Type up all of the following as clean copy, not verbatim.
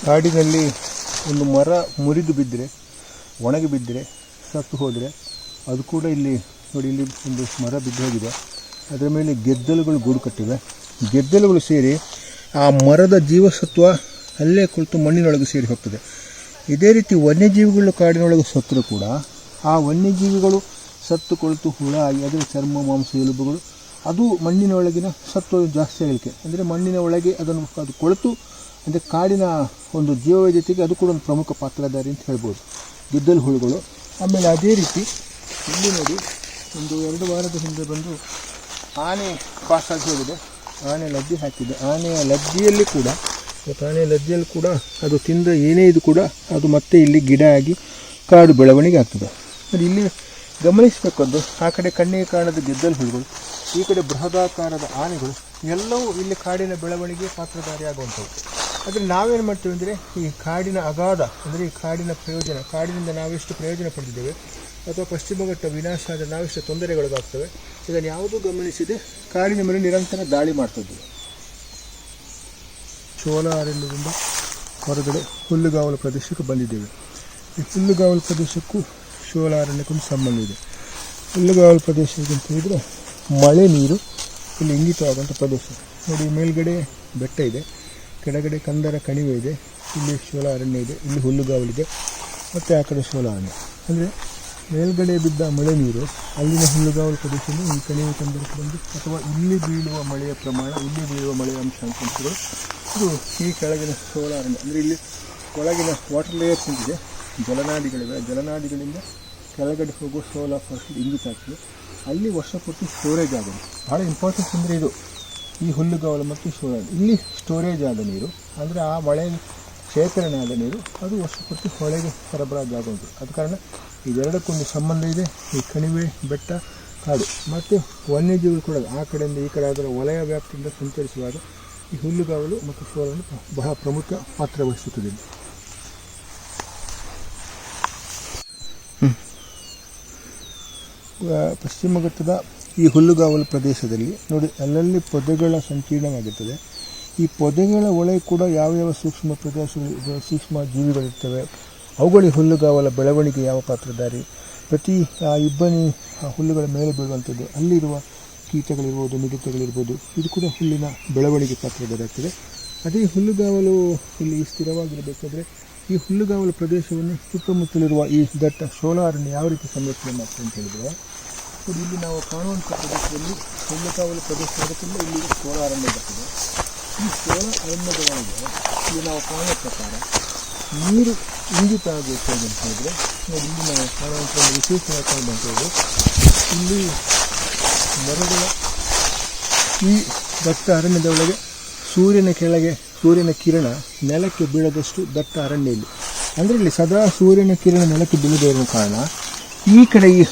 ಕಾಡಿನಲ್ಲಿ ಒಂದು ಮರ ಮುರಿದು ಬಿದ್ದರೆ, ಒಣಗಿ ಬಿದ್ದರೆ, ಸತ್ತು ಹೋದರೆ ಅದು ಕೂಡ ಇಲ್ಲಿ ನೋಡಿ, ಇಲ್ಲಿ ಒಂದು ಮರ ಬಿದ್ದು ಹೋಗಿದೆ. ಅದರ ಮೇಲೆ ಗೆದ್ದಲುಗಳು ಗೂಡು ಕಟ್ಟಿವೆ. ಗೆದ್ದಲುಗಳು ಸೇರಿ ಆ ಮರದ ಜೀವಸತ್ವ ಅಲ್ಲೇ ಕುಳಿತು ಮಣ್ಣಿನೊಳಗೆ ಸೇರಿ ಹೋಗ್ತದೆ. ಇದೇ ರೀತಿ ವನ್ಯಜೀವಿಗಳು ಕಾಡಿನೊಳಗೆ ಸತ್ತರೂ ಕೂಡ ಆ ವನ್ಯಜೀವಿಗಳು ಸತ್ತು ಕೊಳಿತು ಹುಳ ಆಗಿ ಅದರ ಚರ್ಮ, ಮಾಂಸ, ಎಲುಬುಗಳು ಅದು ಮಣ್ಣಿನೊಳಗಿನ ಸತ್ವ ಜಾಸ್ತಿ ಆಗಲಿಕ್ಕೆ, ಅಂದರೆ ಮಣ್ಣಿನ ಒಳಗೆ ಅದು ಕೊಳೆತು, ಅಂದರೆ ಕಾಡಿನ ಒಂದು ಜೀವವೈದ್ಯತೆಗೆ ಅದು ಕೂಡ ಒಂದು ಪ್ರಮುಖ ಪಾತ್ರಧಾರಿ ಅಂತ ಹೇಳ್ಬೋದು, ಗೆದ್ದಲು ಹುಳುಗಳು. ಆಮೇಲೆ ಅದೇ ರೀತಿ ಇಲ್ಲಿ ನೋಡಿ, ಒಂದು 2 ವಾರದ ಹಿಂದೆ ಬಂದು ಆನೆ ಪಾಸಾಗಿ ಹೋಗಿದೆ. ಆನೆ ಲದ್ದಿ ಹಾಕಿದೆ. ಆನೆಯ ಲದ್ದಿಯಲ್ಲಿ ಕೂಡ ಅದು ತಿಂದ ಏನೇ ಇದು ಕೂಡ ಅದು ಮತ್ತೆ ಇಲ್ಲಿ ಗಿಡ ಆಗಿ ಕಾಡು ಬೆಳವಣಿಗೆ ಆಗ್ತದೆ. ಅದು ಇಲ್ಲಿ ಗಮನಿಸಬೇಕದ್ದು, ಆ ಕಡೆ ಕಣ್ಣಿಗೆ ಕಾಣದ ಗೆದ್ದಲು ಹುಳುಗಳು, ಈ ಕಡೆ ಬೃಹದಾಕಾರದ ಆನೆಗಳು ಎಲ್ಲವೂ ಇಲ್ಲಿ ಕಾಡಿನ ಬೆಳವಣಿಗೆ ಪಾತ್ರಧಾರಿಯಾಗುವಂಥವು. ಆದರೆ ನಾವೇನು ಮಾಡ್ತೀವಿ ಅಂದರೆ, ಈ ಕಾಡಿನ ಅಗಾಧ, ಅಂದರೆ ಈ ಕಾಡಿನ ಪ್ರಯೋಜನ, ಕಾಡಿನಿಂದ ನಾವೆಷ್ಟು ಪ್ರಯೋಜನ ಪಡೆದಿದ್ದೇವೆ ಅಥವಾ ಪಶ್ಚಿಮ ಘಟ್ಟ ವಿನಾಶ ಆದರೆ ನಾವೆಷ್ಟು ತೊಂದರೆಗೊಳಗಾಗ್ತವೆ, ಇದನ್ನು ಯಾವುದೂ ಗಮನಿಸಿದೆ ಕಾಡಿನ ಮೇಲೆ ನಿರಂತರ ದಾಳಿ ಮಾಡ್ತಿದ್ದೀವಿ. ಶೋಲ ಅರಣ್ಯದಿಂದ ಹೊರಗಡೆ ಹುಲ್ಲುಗಾವಲು ಪ್ರದೇಶಕ್ಕೆ ಬಂದಿದ್ದೇವೆ. ಈ ಹುಲ್ಲುಗಾವಲು ಪ್ರದೇಶಕ್ಕೂ ಶೋಲ ಅರಣ್ಯಕ್ಕೊಂದು ಸಂಬಂಧ ಇದೆ. ಹುಲ್ಲುಗಾವಲು ಪ್ರದೇಶ ಅಂತ ಹೇಳಿದರೆ ಮಳೆ ನೀರು ಇಲ್ಲಿ ಇಂಗಿತವಾಗುವಂಥ ಪ್ರದೇಶ. ನೋಡಿ, ಮೇಲ್ಗಡೆ ಬೆಟ್ಟ ಇದೆ, ಕೆಳಗಡೆ ಕಂದರ ಕಣಿವೆ ಇದೆ, ಇಲ್ಲಿ ಶೋಲ ಅರಣ್ಯ ಇದೆ, ಇಲ್ಲಿ ಹುಲ್ಲುಗಾವಲಿದೆ, ಮತ್ತು ಆ ಕಡೆ ಶೋಲ ಅರಣ್ಯ. ಅಂದರೆ ಮೇಲ್ಗಡೆ ಬಿದ್ದ ಮಳೆ ನೀರು ಅಲ್ಲಿನ ಹುಲ್ಲುಗಾವಲು ಪ್ರದೇಶದಿಂದ ಈ ಕಣಿವೆ ಕಂದರಕ್ಕೆ ಬಂದು, ಅಥವಾ ಇಲ್ಲಿ ಬೀಳುವ ಮಳೆಯ ಪ್ರಮಾಣ, ಇಲ್ಲಿ ಬೀಳುವ ಮಳೆಯ ಅಂಶಾಂಶಗಳು ಇದು ಈ ಕೆಳಗಿನ ಶೋಲ ಅರಣ್ಯ. ಅಂದರೆ ಇಲ್ಲಿ ಒಳಗಿನ ವಾಟರ್ ಲೇಯರ್ಸ್ ಅಂತಿದೆ, ಜಲನಾಡಿಗಳಿವೆ, ಜಲನಾಡಿಗಳಿಂದ ಕೆಳಗಡೆ ಹೋಗುವ ಶೋಲ ಫಸ್ಟ್ ಇಂಗಿತ ಆಗ್ತದೆ. ಅಲ್ಲಿ ವರ್ಷಪೂರ್ತಿ ಸ್ಟೋರೇಜ್ ಆಗೋದು ಭಾಳ ಇಂಪಾರ್ಟೆಂಟ್. ಅಂದರೆ ಇದು ಈ ಹುಲ್ಲುಗಾವಲು ಮತ್ತು ಶೋಲ, ಇಲ್ಲಿ ಸ್ಟೋರೇಜ್ ಆದ ನೀರು, ಅಂದರೆ ಆ ಮಳೆ ಶೇಖರಣೆ ಆದ ನೀರು ಅದು ವರ್ಷಪೂರ್ತಿ ಹೊಳೆಗೆ ಸರಬರಾಜು ಆಗುವಂಥದ್ದು. ಆದ ಕಾರಣ ಇದೆರಡಕ್ಕೊಂದು ಸಂಬಂಧ ಇದೆ. ಈ ಕಣಿವೆ, ಬೆಟ್ಟ, ಕಾಡು ಮತ್ತು ವನ್ಯಜೀವಿಗಳು ಕೂಡ ಆ ಕಡೆಯಿಂದ ಈ ಕಡೆ ಅದರ ವಲಯ ವ್ಯಾಪ್ತಿಯಿಂದ ಸಂಚರಿಸುವಾಗ ಈ ಹುಲ್ಲುಗಾವಲು ಮತ್ತು ಶೋಲನ್ನು ಬಹಳ ಪ್ರಮುಖ ಪಾತ್ರ ವಹಿಸುತ್ತದೆ. ಪಶ್ಚಿಮ ಘಟ್ಟದ ಈ ಹುಲ್ಲುಗಾವಲು ಪ್ರದೇಶದಲ್ಲಿ ನೋಡಿ, ಅಲ್ಲಲ್ಲಿ ಪೊದೆಗಳ ಸಂಕೀರ್ಣವಾಗಿರ್ತದೆ. ಈ ಪೊದೆಗಳ ಒಳಗೆ ಕೂಡ ಯಾವ್ಯಾವ ಸೂಕ್ಷ್ಮ ಜೀವಿಗಳಿರ್ತವೆ, ಅವುಗಳ ಹುಲ್ಲುಗಾವಲ ಬೆಳವಣಿಗೆ ಯಾವ ಪಾತ್ರಧಾರಿ, ಪ್ರತಿ ಆ ಇಬ್ಬನಿ ಹುಲ್ಲುಗಳ ಮೇಲೆ ಬೀಳುವಂಥದ್ದು, ಅಲ್ಲಿರುವ ಕೀಟಗಳಿರ್ಬೋದು, ಮಿಡತೆಗಳಿರ್ಬೋದು, ಇದು ಕೂಡ ಹುಲ್ಲಿನ ಬೆಳವಣಿಗೆ ಪಾತ್ರಧಾರಿ ಆಗ್ತದೆ. ಅದೇ ಹುಲ್ಲುಗಾವಲು ಇಲ್ಲಿ ಸ್ಥಿರವಾಗಿರಬೇಕಾದ್ರೆ ಈ ಹುಲ್ಲುಗಾವಲು ಪ್ರದೇಶವನ್ನು ಸುತ್ತಮುತ್ತಲಿರುವ ಈ ದಟ್ಟ ಶೋಲ ಅರಣ್ಯ ಯಾವ ರೀತಿ ಸಂರಕ್ಷಣೆ ಮಾಡ್ತದೆ ಅಂತ ಹೇಳಿದರೆ, ಇಲ್ಲಿ ನಾವು ಕಾಣುವಂಥ ಪ್ರದೇಶದಲ್ಲಿ ಹುಲ್ಲುಗಾವಲು ಪ್ರದೇಶ ಇರೋದ್ರಿಂದ ಇಲ್ಲಿ ಶೋಲ ಅರಣ್ಯ ಬರ್ತದೆ. ಈ ಶೋಲ ಅರಣ್ಯದ ಒಳಗೆ ಇಲ್ಲಿ ನಾವು ಕಾಣುವ ಪ್ರಕಾರ ನೀರು ಇಂಗಿತ ಆಗಬೇಕು ಅಂತ ಹೇಳಿದರೆ, ಇಲ್ಲಿ ನಾವು ಕಾಣುವಂಥ ಒಂದು ವಿಶೇಷ ಕಾರಣ ಅಂತ ಹೇಳಿದ್ರೆ, ಇಲ್ಲಿ ಮರಗಳ ಈ ದಟ್ಟ ಅರಣ್ಯದ ಒಳಗೆ ಸೂರ್ಯನ ಕೆಳಗೆ ಸೂರ್ಯನ ಕಿರಣ ನೆಲಕ್ಕೆ ಬೀಳದಷ್ಟು ದಟ್ಟ ಅರಣ್ಯ ಇಲ್ಲಿ. ಅಂದರೆ ಇಲ್ಲಿ ಸದಾ ಸೂರ್ಯನ ಕಿರಣ ನೆಲಕ್ಕೆ ಬೀಳದೇ ಇರೋ ಕಾರಣ ಈ ಕಡೆ ಈ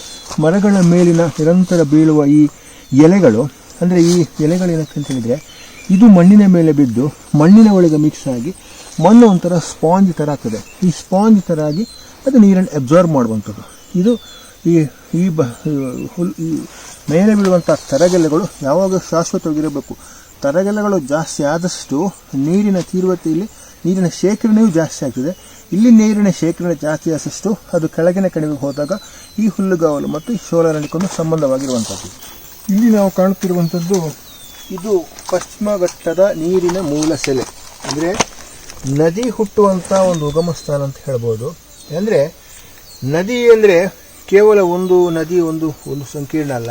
ಮರಗಳ ಮೇಲಿನ ನಿರಂತರ ಬೀಳುವ ಈ ಎಲೆಗಳು, ಅಂದರೆ ಈ ಎಲೆಗಳು ಏನಕ್ಕೆ ಅಂತ ಹೇಳಿದರೆ, ಇದು ಮಣ್ಣಿನ ಮೇಲೆ ಬಿದ್ದು ಮಣ್ಣಿನ ಒಳಗೆ ಮಿಕ್ಸ್ ಆಗಿ ಮಣ್ಣು ಒಂಥರ ಸ್ಪಾಂಜ್ ಥರ ಆಗ್ತದೆ. ಈ ಸ್ಪಾಂಜ್ ಥರ ಆಗಿ ಅದು ನೀರನ್ನು ಅಬ್ಸಾರ್ಬ್ ಮಾಡುವಂಥದ್ದು. ಇದು ಈ ಮೇಲೆ ಬೀಳುವಂಥ ತರಗೆಲೆಗಳು ಯಾವಾಗ ಶಾಶ್ವತವಾಗಿರಬೇಕು. ತರಗೆಲೆಗಳು ಜಾಸ್ತಿ ಆದಷ್ಟು ನೀರಿನ ತೀವ್ರತೆಯಲ್ಲಿ ನೀರಿನ ಶೇಖರಣೆಯೂ ಜಾಸ್ತಿ ಆಗ್ತದೆ. ಇಲ್ಲಿ ನೀರಿನ ಶೇಖರಣೆ ಜಾಸ್ತಿ ಆದಷ್ಟು ಅದು ಕೆಳಗಿನ ಕಣಿವೆಗೆ ಹೋದಾಗ ಈ ಹುಲ್ಲುಗಾವಲು ಮತ್ತು ಈ ಶೋಲ ಅರಣ್ಯಕ್ಕೊಂದು ಸಂಬಂಧವಾಗಿರುವಂಥದ್ದು. ಇಲ್ಲಿ ನಾವು ಕಾಣುತ್ತಿರುವಂಥದ್ದು ಇದು ಪಶ್ಚಿಮ ಘಟ್ಟದ ನೀರಿನ ಮೂಲ ಸೆಲೆ, ಅಂದರೆ ನದಿ ಹುಟ್ಟುವಂಥ ಒಂದು ಉಗಮ ಸ್ಥಾನ ಅಂತ ಹೇಳ್ಬೋದು. ಅಂದರೆ ನದಿ ಅಂದರೆ ಕೇವಲ ಒಂದು ನದಿ ಒಂದು ಸಂಕೀರ್ಣ ಅಲ್ಲ,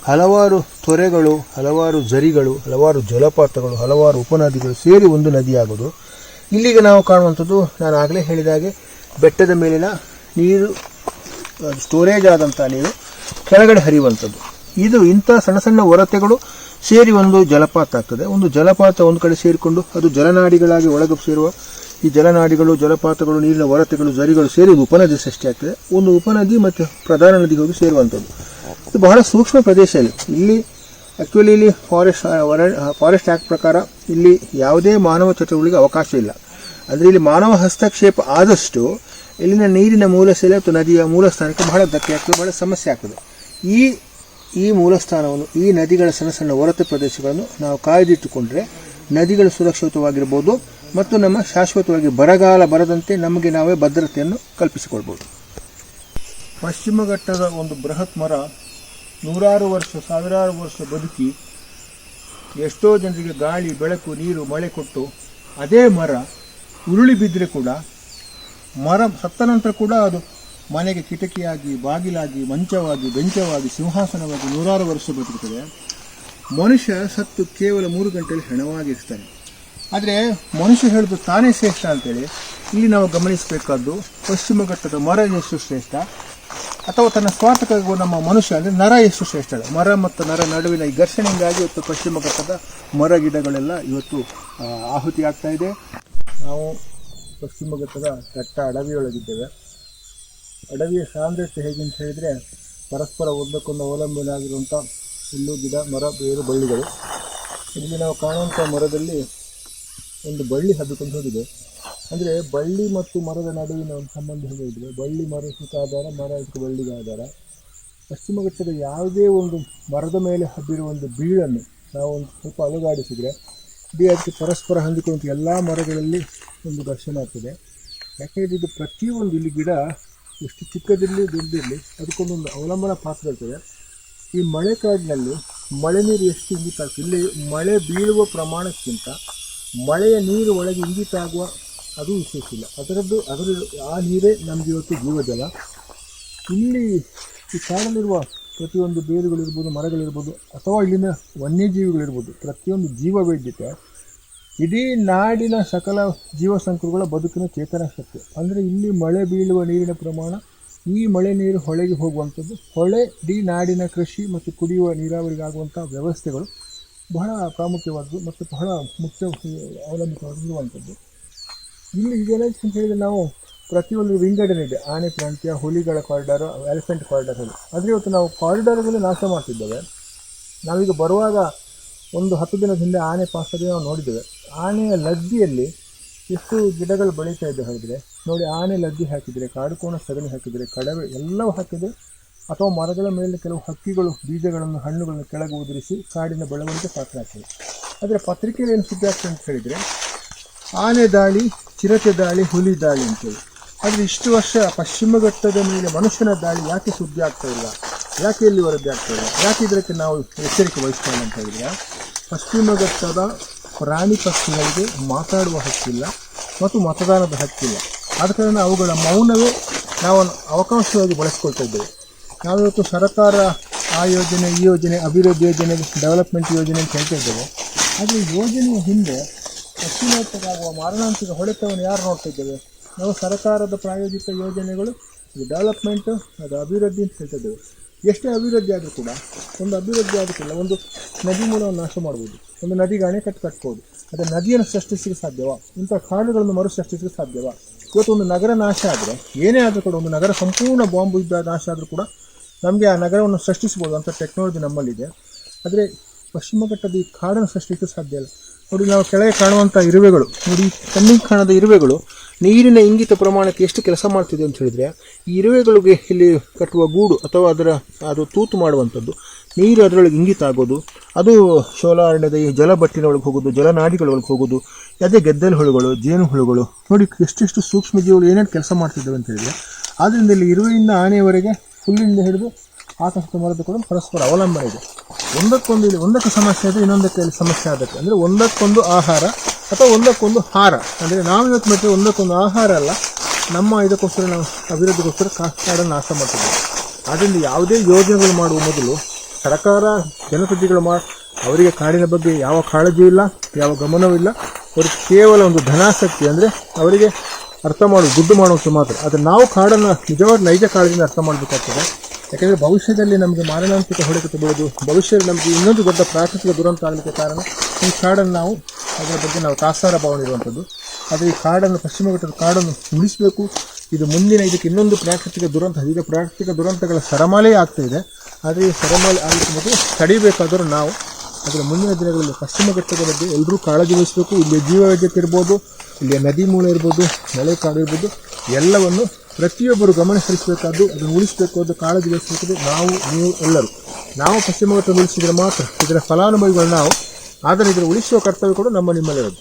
ಹಲವಾರು ತೊರೆಗಳು, ಹಲವಾರು ಝರಿಗಳು, ಹಲವಾರು ಜಲಪಾತಗಳು, ಹಲವಾರು ಉಪನದಿಗಳು ಸೇರಿ ಒಂದು ನದಿಯಾಗೋದು. ಇಲ್ಲಿಗೆ ನಾವು ಕಾಣುವಂಥದ್ದು ನಾನು ಆಗಲೇ ಹೇಳಿದಾಗೆ ಬೆಟ್ಟದ ಮೇಲಿನ ನೀರು, ಸ್ಟೋರೇಜ್ ಆದಂಥ ನೀರು ಕೆಳಗಡೆ ಹರಿಯುವಂಥದ್ದು. ಇದು ಇಂಥ ಸಣ್ಣ ಸಣ್ಣ ಒರತೆಗಳು ಸೇರಿ ಒಂದು ಜಲಪಾತ ಆಗ್ತದೆ. ಒಂದು ಜಲಪಾತ ಒಂದು ಕಡೆ ಸೇರಿಕೊಂಡು ಅದು ಜಲನಾಡಿಗಳಾಗಿ ಒಳಗೆ ಸೇರುವ ಈ ಜಲನಾಡಿಗಳು, ಜಲಪಾತಗಳು, ನೀರಿನ ಒರತೆಗಳು, ಝರಿಗಳು ಸೇರಿ ಒಂದು ಉಪನದಿ ಸೃಷ್ಟಿಯಾಗ್ತದೆ. ಒಂದು ಉಪನದಿ ಮತ್ತು ಪ್ರಧಾನ ನದಿಗೆ ಹೋಗಿ ಸೇರುವಂಥದ್ದು. ಇದು ಬಹಳ ಸೂಕ್ಷ್ಮ ಪ್ರದೇಶ. ಇಲ್ಲಿ ಆ್ಯಕ್ಚುಲಿ ಇಲ್ಲಿ ಫಾರೆಸ್ಟ್ ಆ್ಯಕ್ಟ್ ಪ್ರಕಾರ ಇಲ್ಲಿ ಯಾವುದೇ ಮಾನವ ಚಟುವಟಿಕೆಗೆ ಅವಕಾಶ ಇಲ್ಲ. ಅಂದರೆ ಇಲ್ಲಿ ಮಾನವ ಹಸ್ತಕ್ಷೇಪ ಆದಷ್ಟು ಇಲ್ಲಿನ ನೀರಿನ ಮೂಲಸೆಲೆ ಮತ್ತು ನದಿಯ ಮೂಲಸ್ಥಾನಕ್ಕೆ ಬಹಳ ಧಕ್ಕೆ ಆಗ್ತದೆ, ಬಹಳ ಸಮಸ್ಯೆ ಆಗ್ತದೆ. ಈ ಮೂಲಸ್ಥಾನವನ್ನು, ಈ ನದಿಗಳ ಸಣ್ಣ ಸಣ್ಣ ಹೊರತು ಪ್ರದೇಶಗಳನ್ನು ನಾವು ಕಾಯ್ದಿಟ್ಟುಕೊಂಡ್ರೆ ನದಿಗಳು ಸುರಕ್ಷಿತವಾಗಿರ್ಬೋದು ಮತ್ತು ನಮ್ಮ ಶಾಶ್ವತವಾಗಿ ಬರಗಾಲ ಬರದಂತೆ ನಮಗೆ ನಾವೇ ಭದ್ರತೆಯನ್ನು ಕಲ್ಪಿಸಿಕೊಳ್ಬೋದು. ಪಶ್ಚಿಮ ಘಟ್ಟದ ಒಂದು ಬೃಹತ್ ಮರ ನೂರಾರು ವರ್ಷ, ಸಾವಿರಾರು ವರ್ಷ ಬದುಕಿ ಎಷ್ಟೋ ಜನರಿಗೆ ಗಾಳಿ, ಬೆಳಕು, ನೀರು, ಮಳೆ ಕೊಟ್ಟು ಅದೇ ಮರ ಉರುಳಿ ಬಿದ್ದರೆ ಕೂಡ, ಮರ ಸತ್ತ ನಂತರ ಕೂಡ ಅದು ಮನೆಗೆ ಕಿಟಕಿಯಾಗಿ, ಬಾಗಿಲಾಗಿ, ಮಂಚವಾಗಿ, ಬೆಂಚವಾಗಿ, ಸಿಂಹಾಸನವಾಗಿ ನೂರಾರು ವರ್ಷ ಬದುಕುತ್ತದೆ. ಮನುಷ್ಯ ಸತ್ತು ಕೇವಲ 3 ಗಂಟೆಯಲ್ಲಿ ಹೆಣವಾಗಿರ್ತಾನೆ. ಆದರೆ ಮನುಷ್ಯ ಹೇಳಿದ್ರು ತಾನೇ ಶ್ರೇಷ್ಠ ಅಂತೇಳಿ ಇಲ್ಲಿ ನಾವು ಗಮನಿಸಬೇಕಾದ್ದು ಪಶ್ಚಿಮ ಘಟ್ಟದ ಮರ ಎಷ್ಟು ಶ್ರೇಷ್ಠ, ಅಥವಾ ತನ್ನ ಸ್ವಾರ್ಥಕ್ಕಾಗುವ ನಮ್ಮ ಮನುಷ್ಯ ಅಂದರೆ ನರ ಎಷ್ಟು ಶ್ರೇಷ್ಠ. ಮರ ಮತ್ತು ನರ ನಡುವಿನ ಈ ಘರ್ಷಣೆಯಿಂದಾಗಿ ಇವತ್ತು ಪಶ್ಚಿಮ ಘಟ್ಟದ ಮರ ಗಿಡಗಳೆಲ್ಲ ಇವತ್ತು ಆಹುತಿ ಆಗ್ತಾ ಇದೆ. ನಾವು ಪಶ್ಚಿಮ ಘಟ್ಟದ ದಟ್ಟ ಅಡವಿಯೊಳಗಿದ್ದೇವೆ. ಅಡವಿಯ ಸಾಂದ್ರತೆ ಹೇಗೆ ಅಂತ ಹೇಳಿದರೆ, ಪರಸ್ಪರ ಒಂದಕ್ಕೊಂದು ಅವಲಂಬನೆ ಆಗಿರುವಂಥ ಹುಲ್ಲು, ಗಿಡ, ಮರ, ಬೇರು, ಬಳ್ಳಿಗಳು. ಇಲ್ಲಿ ನಾವು ಕಾಣುವಂಥ ಮರದಲ್ಲಿ ಒಂದು ಬಳ್ಳಿ ಹಬ್ಬಿಕೊಂಡು ಹೋಗಿದೆ. ಅಂದರೆ ಬಳ್ಳಿ ಮತ್ತು ಮರದ ನಡುವಿನ ಒಂದು ಸಂಬಂಧ ಹೇಗಿದೆ, ಬಳ್ಳಿ ಮರಕ್ಕೆ ಆಧಾರ, ಮರ ಇದಕ್ಕೆ ಬಳ್ಳಿಗೆ ಆಧಾರ. ಪಶ್ಚಿಮ ಘಟ್ಟದ ಯಾವುದೇ ಒಂದು ಮರದ ಮೇಲೆ ಹಬ್ಬಿರುವ ಒಂದು ಬೀಳನ್ನು ನಾವು ಒಂದು ಸ್ವಲ್ಪ ಅಲುಗಾಡಿಸಿದರೆ ಇಡೀ ಅದಕ್ಕೆ ಪರಸ್ಪರ ಹೊಂದಿಕೊಂಡ ಎಲ್ಲ ಮರಗಳಲ್ಲಿ ಒಂದು ಘರ್ಷಣೆ ಆಗ್ತದೆ. ಯಾಕೆಂದರೆ ಇದು ಪ್ರತಿಯೊಂದು ಇಲ್ಲಿ ಗಿಡ ಎಷ್ಟು ಚಿಕ್ಕದಿರಲಿ ದೊಡ್ಡದಿರಲಿ ಅದಕ್ಕೊಂದೊಂದು ಅವಲಂಬನಾ ಪಾತ್ರ ಇರ್ತದೆ. ಈ ಮಳೆಕಾಡಿನಲ್ಲಿ ಮಳೆ ನೀರು ಎಷ್ಟು ಇಂಗಿತ ಆಗ್ತದೆ, ಇಲ್ಲಿ ಮಳೆ ಬೀಳುವ ಪ್ರಮಾಣಕ್ಕಿಂತ ಮಳೆಯ ನೀರು ಒಳಗೆ ಇಂಗಿತ ಆಗುವ ಅದು ವಿಶೇಷ ಇಲ್ಲ. ಅದರ ಆ ನೀರೇ ನಮಗೆ ಇವತ್ತು ಜೀವಜಲ. ಇಲ್ಲಿ ಈ ಕಾಡಲ್ಲಿರುವ ಪ್ರತಿಯೊಂದು ಬೇರುಗಳಿರ್ಬೋದು, ಮರಗಳಿರ್ಬೋದು, ಅಥವಾ ಇಲ್ಲಿನ ವನ್ಯಜೀವಿಗಳಿರ್ಬೋದು, ಪ್ರತಿಯೊಂದು ಜೀವವೈದ್ಯತೆ ಇಡೀ ನಾಡಿನ ಸಕಲ ಜೀವಸಂಕುಲಗಳ ಬದುಕಿನ ಚೇತನ ಶಕ್ತಿ. ಅಂದರೆ ಇಲ್ಲಿ ಮಳೆ ಬೀಳುವ ನೀರಿನ ಪ್ರಮಾಣ, ಈ ಮಳೆ ನೀರು ಹೊಳೆಗೆ ಹೋಗುವಂಥದ್ದು, ಹೊಳೆ ಇಡೀ ನಾಡಿನ ಕೃಷಿ ಮತ್ತು ಕುಡಿಯುವ ನೀರಾವರಿಗಾಗುವಂಥ ವ್ಯವಸ್ಥೆಗಳು ಬಹಳ ಪ್ರಾಮುಖ್ಯವಾದದ್ದು ಮತ್ತು ಬಹಳ ಮುಖ್ಯ ಅವಲಂಬಿತವಾಗಿರುವಂಥದ್ದು. ಇಲ್ಲಿ ಈಗೇನಾಯ್ತು ಅಂತ ಹೇಳಿದರೆ, ನಾವು ಪ್ರತಿಯೊಂದು ವಿಂಗಡಣೆ ಇದೆ. ಆನೆ ಪ್ರಾಂತ್ಯ, ಹುಲಿಗಳ ಕಾರಿಡಾರು, ಎಲಿಫೆಂಟ್ ಕಾರಿಡಾರ್ಗಳು. ಆದರೆ ಇವತ್ತು ನಾವು ಕಾರಿಡಾರ್ಗಳು ನಾಶ ಮಾಡ್ತಿದ್ದೇವೆ. ನಾವೀಗ ಬರುವಾಗ ಒಂದು 10 ದಿನದ ಹಿಂದೆ ಆನೆ ಪಾಸಾಗಿ ನಾವು ನೋಡಿದ್ದೇವೆ. ಆನೆಯ ಲದ್ದಿಯಲ್ಲಿ ಎಷ್ಟು ಗಿಡಗಳು ಬೆಳೀತಾ ಇದೆ ಹೇಳಿದರೆ ನೋಡಿ. ಆನೆ ಲದ್ದಿ ಹಾಕಿದರೆ, ಕಾಡುಕೋಣ ಸಗಣಿ ಹಾಕಿದರೆ, ಕಡವೆ ಎಲ್ಲವೂ ಹಾಕಿದರೆ, ಅಥವಾ ಮರಗಳ ಮೇಲೆ ಕೆಲವು ಹಕ್ಕಿಗಳು ಬೀಜಗಳನ್ನು, ಹಣ್ಣುಗಳನ್ನು ಕೆಳಗೆ ಉದುರಿಸಿ ಕಾಡಿನ ಬೆಳವಣಿಗೆ ಪಾತ್ರ ಆಗ್ತದೆ. ಆದರೆ ಪತ್ರಿಕೆಯಲ್ಲಿ ಏನು ಸುದ್ದಿ ಆಗ್ತದೆ ಅಂತ ಹೇಳಿದರೆ, ಆನೆ ದಾಳಿ, ಚಿರತೆ ದಾಳಿ, ಹುಲಿ ದಾಳಿ ಅಂತೇಳಿ. ಆದರೆ ಇಷ್ಟು ವರ್ಷ ಪಶ್ಚಿಮ ಘಟ್ಟದ ಮೇಲೆ ಮನುಷ್ಯನ ದಾಳಿ ಯಾಕೆ ಸುದ್ದಿ ಆಗ್ತಾ ಇಲ್ಲ, ಯಾಕೆ ಇಲ್ಲಿ ವರದಿ ಆಗ್ತಾ ಇಲ್ಲ, ಯಾಕೆ ಇದಕ್ಕೆ ನಾವು ಎಚ್ಚರಿಕೆ ವಹಿಸ್ತಾ ಅಂತ ಹೇಳಿದರೆ, ಪಶ್ಚಿಮ ಘಟ್ಟದ ಪ್ರಾಣಿ ಪಕ್ಷಿಗಳಿಗೆ ಮಾತಾಡುವ ಹಕ್ಕಿಲ್ಲ ಮತ್ತು ಮತದಾನದ ಹಕ್ಕಿಲ್ಲ. ಆದ ಕಾರಣ ಅವುಗಳ ಮೌನವೇ ನಾವು ಅವಕಾಶವಾಗಿ ಬಳಸ್ಕೊಳ್ತಾ ಇದ್ದೇವೆ. ನಾವಿವತ್ತು ಸರ್ಕಾರ ಆ ಯೋಜನೆ, ಈ ಯೋಜನೆ, ಅಭಿವೃದ್ಧಿ ಯೋಜನೆ, ಡೆವಲಪ್ಮೆಂಟ್ ಯೋಜನೆ ಅಂತ ಹೇಳ್ತಾ ಇದ್ದೇವೆ. ಆದರೆ ಯೋಜನೆಯ ಹಿಂದೆ ಪಶ್ಚಿಮ ಘಟ್ಟಕ್ಕಾಗುವ ಮಾರಣಾಂತಿಕ ಹೊಡೆತವನ್ನು ಯಾರು ನೋಡ್ತಾ ಇದ್ದೇವೆ? ನಾವು ಸರ್ಕಾರದ ಪ್ರಾಯೋಜಿತ ಯೋಜನೆಗಳು, ಇದು ಡೆವಲಪ್ಮೆಂಟ್, ಅದು ಅಭಿವೃದ್ಧಿ ಅಂತ ಹೇಳ್ತಾ ಇದ್ದೇವೆ. ಎಷ್ಟೇ ಅಭಿವೃದ್ಧಿ ಆದರೂ ಕೂಡ, ಒಂದು ಅಭಿವೃದ್ಧಿ ಆದಕ್ಕಿಲ್ಲ ಒಂದು ನದಿ ಮೂಲವನ್ನು ನಾಶ ಮಾಡ್ಬೋದು, ಒಂದು ನದಿಗೆ ಅಣೆಕಟ್ಟು ಕಟ್ಬೋದು. ಆದರೆ ನದಿಯನ್ನು ಸೃಷ್ಟಿಸಲಿಕ್ಕೆ ಸಾಧ್ಯವಾ? ಇಂಥ ಕಾಡುಗಳನ್ನು ಮರು ಸೃಷ್ಟಿಸಲಿಕ್ಕೆ ಸಾಧ್ಯವಾ? ಇವತ್ತು ಒಂದು ನಗರ ನಾಶ ಆದರೆ, ಏನೇ ಆದರೂ ಕೂಡ, ಒಂದು ನಗರ ಸಂಪೂರ್ಣ ಬಾಂಬು ಇದ್ದ ನಾಶ ಆದರೂ ಕೂಡ ನಮಗೆ ಆ ನಗರವನ್ನು ಸೃಷ್ಟಿಸ್ಬೋದು ಅಂತ ಟೆಕ್ನಾಲಜಿ ನಮ್ಮಲ್ಲಿದೆ. ಆದರೆ ಪಶ್ಚಿಮ ಘಟ್ಟದ ಈ ಕಾಡನ್ನು ಸೃಷ್ಟಿಸಲಿಕ್ಕೆ ಸಾಧ್ಯ ಇಲ್ಲ. ನೋಡಿ, ನಾವು ಕೆಳಗೆ ಕಾಣುವಂಥ ಇರುವೆಗಳು ನೋಡಿ, ಕಣ್ಣಿಗೆ ಕಾಣದ ಇರುವೆಗಳು ನೀರಿನ ಇಂಗಿತ ಪ್ರಮಾಣಕ್ಕೆ ಎಷ್ಟು ಕೆಲಸ ಮಾಡ್ತಿದೆ ಅಂತ ಹೇಳಿದರೆ, ಈ ಇರುವೆಗಳಿಗೆ ಇಲ್ಲಿ ಕಟ್ಟುವ ಗೂಡು ಅಥವಾ ಅದು ತೂತು ಮಾಡುವಂಥದ್ದು, ನೀರು ಅದರೊಳಗೆ ಇಂಗಿತ ಆಗೋದು, ಅದು ಶೋಲಾರಣ್ಯದ ಈ ಜಲಬಟ್ಟಿನೊಳಗೆ ಹೋಗೋದು, ಜಲನಾಡಿಗಳೊಳಗೆ ಹೋಗೋದು, ಅದೇ ಗೆದ್ದಲು ಹುಳುಗಳು, ಜೇನು ಹುಳುಗಳು ನೋಡಿ ಎಷ್ಟೆಷ್ಟು ಸೂಕ್ಷ್ಮ ಜೀವಿಗಳು ಏನೇನು ಕೆಲಸ ಮಾಡ್ತಿದ್ದೇವೆ ಅಂತ ಹೇಳಿದರೆ. ಆದ್ದರಿಂದ ಇಲ್ಲಿ ಇರುವೆಯಿಂದ ಆನೆಯವರೆಗೆ, ಹುಲ್ಲಿಂದ ಹಿಡಿದು ಆಕಾಶದ ಮರದ ಕೂಡ ಪರಸ್ಪರ ಅವಲಂಬನೆ ಇದೆ. ಒಂದಕ್ಕೊಂದು ಇಲ್ಲಿ ಒಂದಕ್ಕೆ ಸಮಸ್ಯೆ ಇದೆ, ಇನ್ನೊಂದಕ್ಕೆ ಇಲ್ಲಿ ಸಮಸ್ಯೆ ಆಗುತ್ತೆ. ಅಂದರೆ ಒಂದಕ್ಕೊಂದು ಆಹಾರ ಅಥವಾ ಒಂದಕ್ಕೊಂದು ಹಾರ. ಅಂದರೆ ನಾವು ಇವತ್ತು ಮತ್ತೆ ಒಂದಕ್ಕೊಂದು ಆಹಾರ ಅಲ್ಲ, ನಮ್ಮ ಇದಕ್ಕೋಸ್ಕರ ನಾವು ಅಭಿವೃದ್ಧಿಗೋಸ್ಕರ ಕಾಡನ್ನು ನಾಶ ಮಾಡ್ತಿದ್ದೇವೆ. ಆದ್ದರಿಂದ ಯಾವುದೇ ಯೋಜನೆಗಳು ಮಾಡುವ ಮೊದಲು ಸರ್ಕಾರ, ಜನಪ್ರತಿನಿಧಿಗಳು ಅವರಿಗೆ ಕಾಡಿನ ಬಗ್ಗೆ ಯಾವ ಕಾಳಜಿ ಇಲ್ಲ, ಯಾವ ಗಮನವೂ ಇಲ್ಲ. ಅವರಿಗೆ ಕೇವಲ ಒಂದು ಧನಾಸಕ್ತಿ, ಅಂದರೆ ಅವರಿಗೆ ಅರ್ಥ ಮಾಡೋದು, ದುಡ್ಡು ಮಾಡೋಕ್ಕೆ ಮಾತ್ರ. ಆದರೆ ನಾವು ಕಾಡನ್ನು ನಿಜವಾದ ನೈಜ ಕಾಳಜಿಯಿಂದ ಅರ್ಥ ಮಾಡಬೇಕಾಗ್ತದೆ. ಯಾಕೆಂದರೆ ಭವಿಷ್ಯದಲ್ಲಿ ನಮಗೆ ಮಾರಣಾಂತಿಕ ಹೊಡೆತ ಬೀಳೋದು, ಭವಿಷ್ಯದಲ್ಲಿ ನಮಗೆ ಇನ್ನೊಂದು ದೊಡ್ಡ ಪ್ರಾಕೃತಿಕ ದುರಂತ ಆಗಲಿಕ್ಕೆ ಕಾರಣ ಈ ಕಾಡನ್ನು ನಾವು, ಅದರ ಬಗ್ಗೆ ನಾವು ತಾತ್ಸಾರ ಭಾವನೆ ಇರುವಂಥದ್ದು. ಆದರೆ ಈ ಕಾಡನ್ನು, ಪಶ್ಚಿಮ ಘಟ್ಟದ ಕಾಡನ್ನು ಉಳಿಸಬೇಕು. ಇದು ಮುಂದಿನ ಇದಕ್ಕೆ ಇನ್ನೊಂದು ಪ್ರಾಕೃತಿಕ ದುರಂತ, ಈಗ ಪ್ರಾಕೃತಿಕ ದುರಂತಗಳ ಸರಮಾಲೆ ಆಗ್ತಾ ಇದೆ. ಆದರೆ ಈ ಸರಮಾಲೆ ಆಗಲಿಕ್ಕೆ ಮೊದಲು ತಡಿಬೇಕಾದರೂ ನಾವು ಅದರ ಮುಂದಿನ ದಿನಗಳಲ್ಲಿ ಪಶ್ಚಿಮ ಘಟ್ಟದ ಬಗ್ಗೆ ಎಲ್ಲರೂ ಕಾಳಜಿ ವಹಿಸಬೇಕು. ಇಲ್ಲಿ ಜೀವವೈದ್ಯತೆ ಇರ್ಬೋದು, ಇಲ್ಲಿಯ ನದಿ ಮೂಲ ಇರ್ಬೋದು, ಮಳೆ ಕಾಡು ಇರ್ಬೋದು, ಎಲ್ಲವನ್ನು ಪ್ರತಿಯೊಬ್ಬರು ಗಮನ ಹರಿಸಬೇಕಾದ್ದು, ಅದನ್ನು ಉಳಿಸಬೇಕು, ಅದು ಕಾಳಜಿ ವಹಿಸಬೇಕು. ನೀವು ಎಲ್ಲರೂ ನಾವು ಪಶ್ಚಿಮ ಘಟ್ಟ ಉಳಿಸಿದರೆ ಮಾತ್ರ ಇದರ ಫಲಾನುಭವಿಗಳು ನಾವು. ಆದರೆ ಇದರ ಉಳಿಸುವ ಕರ್ತವ್ಯ ಕೂಡ ನಿಮ್ಮಲ್ಲಿರೋದು.